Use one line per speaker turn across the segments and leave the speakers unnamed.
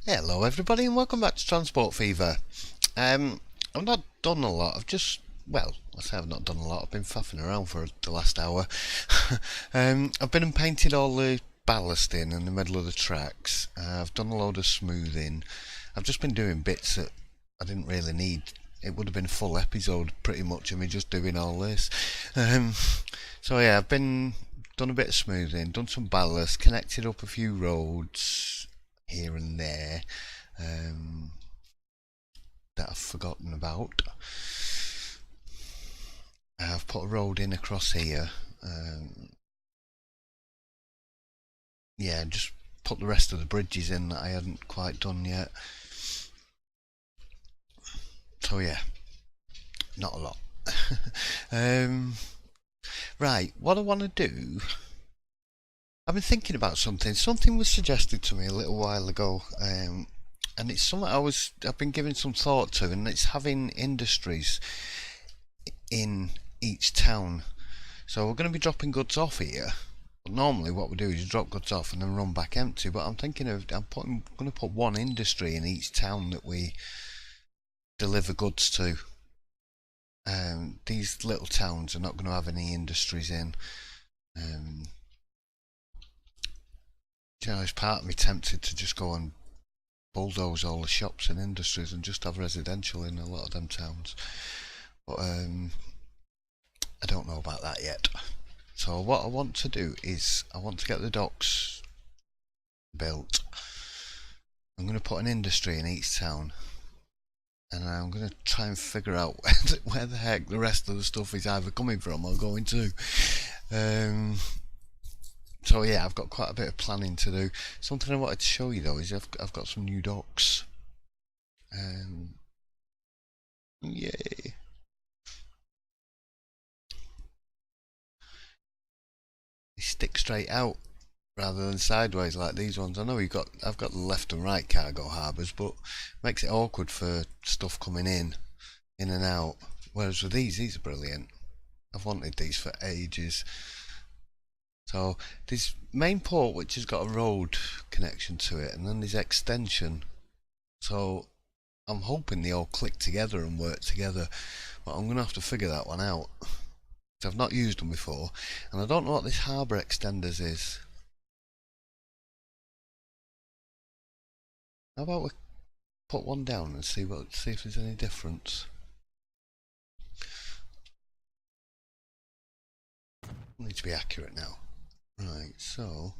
Hello everybody and welcome back to Transport Fever. I've not done a lot, I say I've not done a lot, I've been faffing around for the last hour. I've been and painted all the ballast in the middle of the tracks. I've done a load of smoothing. I've just been doing bits that I didn't really need. It would have been a full episode pretty much of me just doing all this. So yeah, I've been done a bit of smoothing, done some ballast, connected up a few roads here and there that I've forgotten about. I've put a road in across here. Yeah, just put the rest of the bridges in that I hadn't quite done yet. So yeah, not a lot. Right, what I want to do, I've been thinking about something. Something was suggested to me a little while ago, and it's something I've been giving some thought to, and it's having industries in each town. So we're going to be dropping goods off here. But normally what we do is drop goods off and then run back empty. But I'm thinking of going to put one industry in each town that we deliver goods to. These little towns are not going to have any industries in. There's part of me tempted to just go and bulldoze all the shops and industries and just have residential in a lot of them towns. But I don't know about that yet. So what I want to do is I want to get the docks built. I'm going to put an industry in each town, and I'm going to try and figure out where the heck the rest of the stuff is either coming from or going to. So yeah, I've got quite a bit of planning to do. Something I wanted to show you though is I've got some new docks. Yay! They stick straight out rather than sideways like these ones. I know I've got the left and right cargo harbours, but it makes it awkward for stuff coming in and out. Whereas with these are brilliant. I've wanted these for ages. So this main port, which has got a road connection to it, and then this extension. So I'm hoping they all click together and work together, but I'm going to have to figure that one out. I've not used them before, and I don't know what this harbour extenders is. How about we put one down and see if there's any difference. I need to be accurate now. Right, so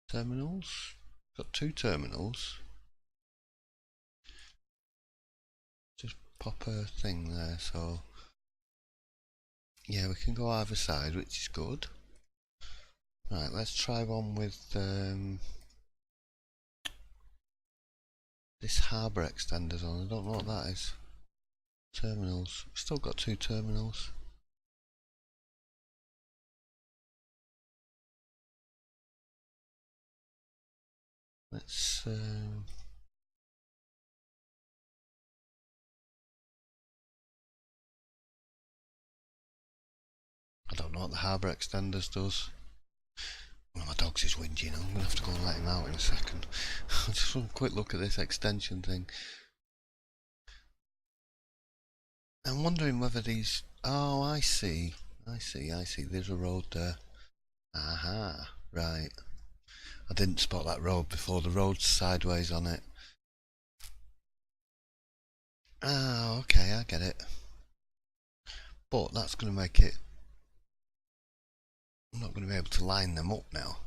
terminals. Got two terminals. Just pop a thing there, so yeah, we can go either side, which is good. Right, let's try one with this harbour extenders on. I don't know what that is. Terminals. Still got two terminals. Let's I don't know what the harbour extenders does. One of my dogs is whinging. I'm going to have to go and let him out in a second. I just want a quick look at this extension thing. I'm wondering whether these... Oh, I see. There's a road there. Aha, right. I didn't spot that road before. The road's sideways on it. Oh, okay, I get it. But that's going to make it... I'm not going to be able to line them up now.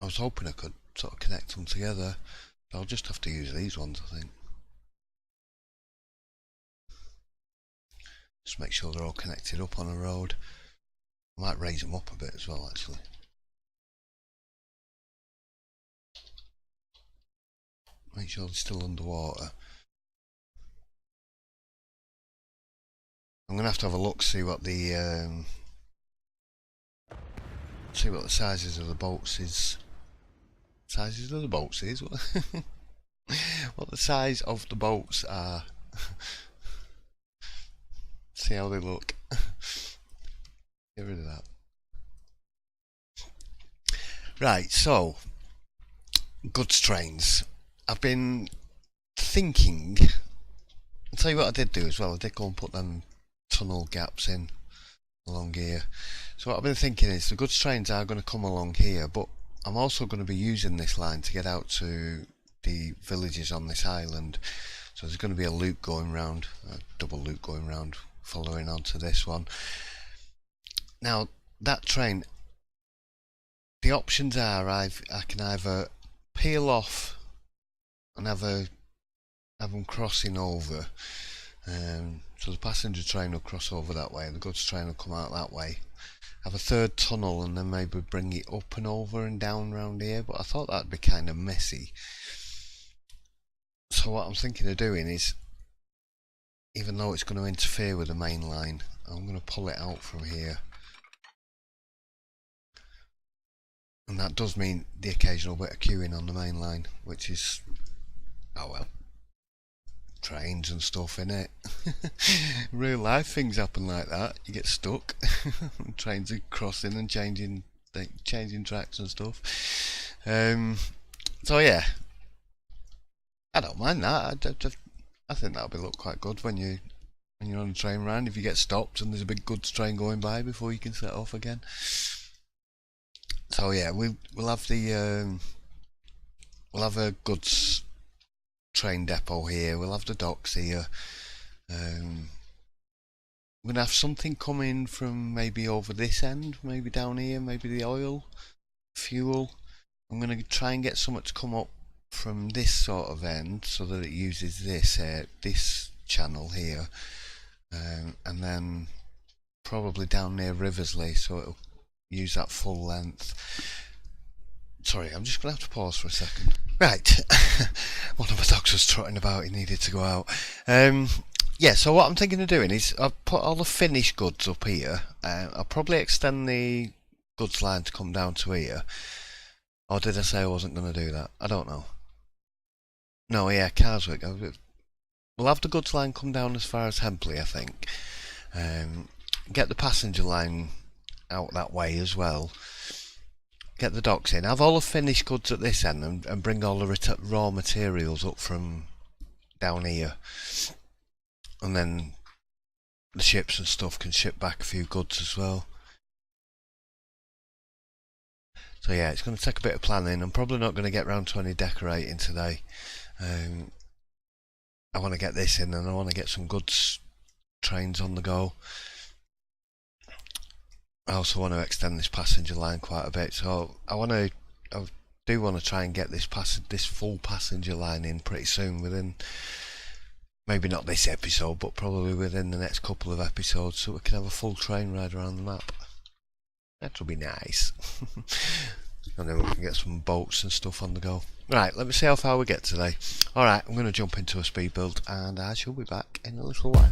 I was hoping I could sort of connect them together. I'll just have to use these ones, I think. Just make sure they're all connected up on a road. I might raise them up a bit as well, actually. Make sure they're still underwater. I'm going to have a look, see what the sizes of the boats is. Sizes of the boats is? What the size of the boats are. See how they look. Get rid of that. Right, so goods trains. I've been thinking. I'll tell you what I did do as well. I did go and put them tunnel gaps in along here. So what I've been thinking is the goods trains are going to come along here, but I'm also going to be using this line to get out to the villages on this island. So there's going to be a loop going round, a double loop going round, following on to this one. Now that train, the options are I can either peel off and have them crossing over. So the passenger train will cross over that way, and the goods train will come out that way. Have a third tunnel and then maybe bring it up and over and down round here, but I thought that'd be kind of messy. So what I'm thinking of doing is, even though it's going to interfere with the main line, I'm going to pull it out from here. And that does mean the occasional bit of queuing on the main line, which is, oh well, trains and stuff, innit? Real life things happen like that. You get stuck. Trains are crossing and changing tracks and stuff. So yeah, I don't mind that. I think that'll look quite good when you're on a train ride. If you get stopped and there's a big goods train going by before you can set off again. So yeah, we'll have we'll have a goods train depot here. We'll have the docks here. We're gonna have something coming from maybe over this end, maybe down here, maybe the oil, fuel. I'm gonna try and get something to come up from this sort of end so that it uses this channel here, and then probably down near Riversley, so it'll use that full length. Sorry, I'm just gonna have to pause for a second. Right, one of my dogs was trotting about, he needed to go out. Yeah, so what I'm thinking of doing is I've put all the finished goods up here. I'll probably extend the goods line to come down to here. Or did I say I wasn't going to do that? I don't know. No, yeah, Carswick. We'll have the goods line come down as far as Hempley, I think. Get the passenger line out that way as well. Get the docks in. Have all the finished goods at this end and bring all the raw materials up from down here. And then the ships and stuff can ship back a few goods as well. So yeah, it's going to take a bit of planning. I'm probably not going to get round to any decorating today. I want to get this in, and I want to get some goods trains on the go. I also want to extend this passenger line quite a bit, so I do want to try and get this full passenger line in pretty soon, within, maybe not this episode, but probably within the next couple of episodes, so we can have a full train ride around the map. That'll be nice. And then we can get some boats and stuff on the go. Right, let me see how far we get today. Alright, I'm going to jump into a speed build, and I shall be back in a little while.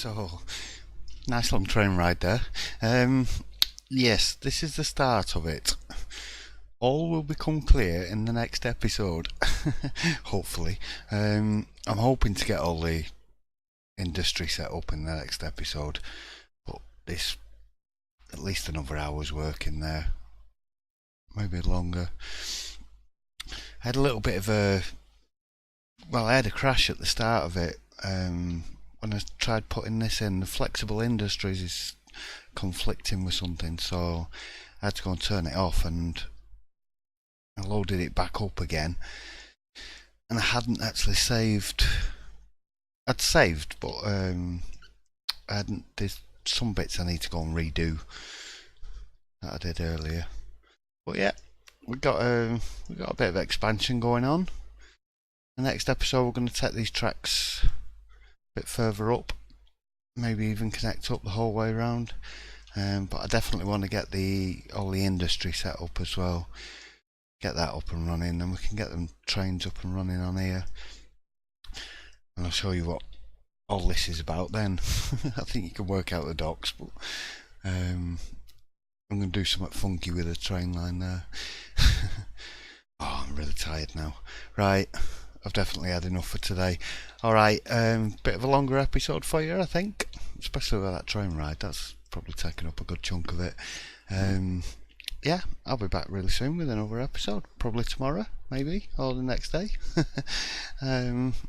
So, nice long train ride there. Yes, this is the start of it. All will become clear in the next episode. Hopefully. I'm hoping to get all the industry set up in the next episode, but this at least another hour's work in there, maybe longer. I had a little bit of I had a crash at the start of it. When I tried putting this in, the flexible industries is conflicting with something, so I had to go and turn it off, and I loaded it back up again, and I hadn't actually saved. I'd saved, but I hadn't. There's some bits I need to go and redo that I did earlier. But yeah, we got a bit of expansion going on. The next episode, we're going to take these tracks a bit further up, maybe even connect up the whole way around. But I definitely want to get all the industry set up as well. Get that up and running, then we can get them trains up and running on here, and I'll show you what all this is about then. I think you can work out the docks, but I'm going to do something funky with the train line there. Oh, I'm really tired now. Right, I've definitely had enough for today. Alright, bit of a longer episode for you, I think, especially with that train ride. That's probably taken up a good chunk of it. Yeah, I'll be back really soon with another episode, probably tomorrow, maybe, or the next day.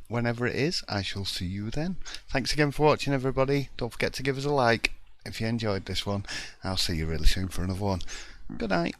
Whenever it is, I shall see you then. Thanks again for watching, everybody. Don't forget to give us a like if you enjoyed this one. I'll see you really soon for another one. Good night.